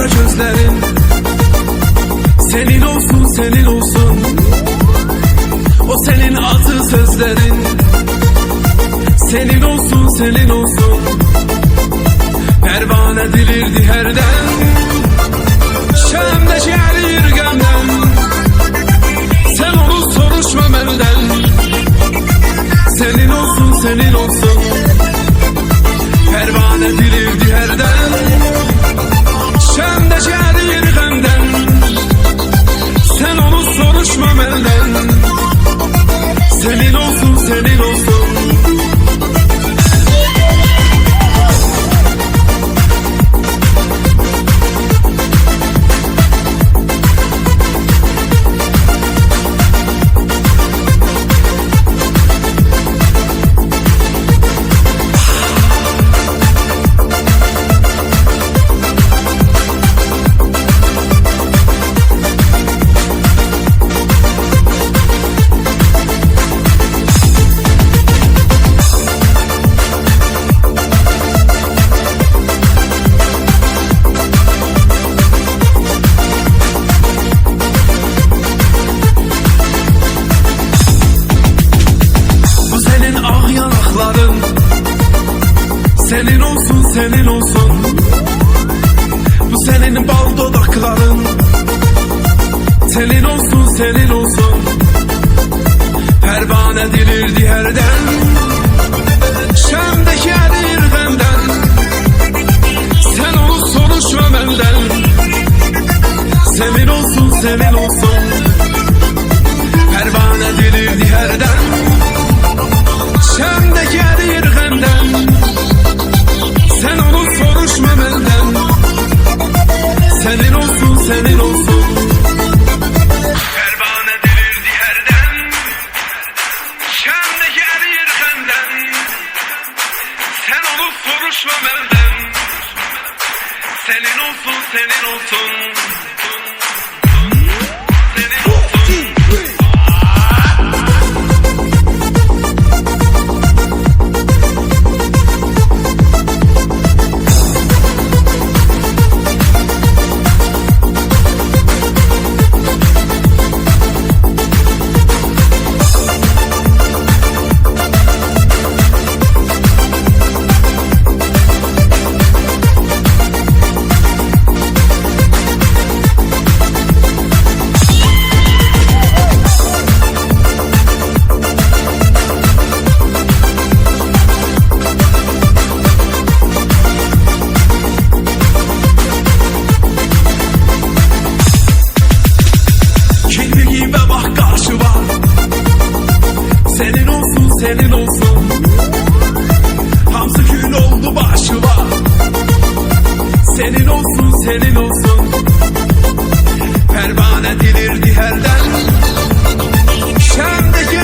kara gözlerin senin olsun, senin olsun. O senin adı sözlerin senin olsun, senin olsun. Pervane dilirdi herden, şemdeki erir gemden. Sen onu soruşma benden. Senin olsun, senin olsun. Pervane dilirdi herden, şemdeki erir gemden. Sen onu soruşma benden. Senin olsun, senin olsun. Senin olsun, senin olsun. Bu senin bal dudakların senin olsun, senin olsun. Pervane dilirdi herden, şemdeki erir benden. Sen onu soruşma benden. Senin olsun, senin olsun. Pervane dilirdi herden, şemdeki erir benden. Sen onu soruşma benden. Senin olsun, senin olsun. Pervane dilirdi herden, şemdeki erir benden. Sen onu soruşma benden. Senin olsun, senin olsun. Senin olsun. Senin olsun, senin olsun. Hamsı kül oldu başıma. Senin olsun, senin olsun. Pervane dilirdi herden, şemdeki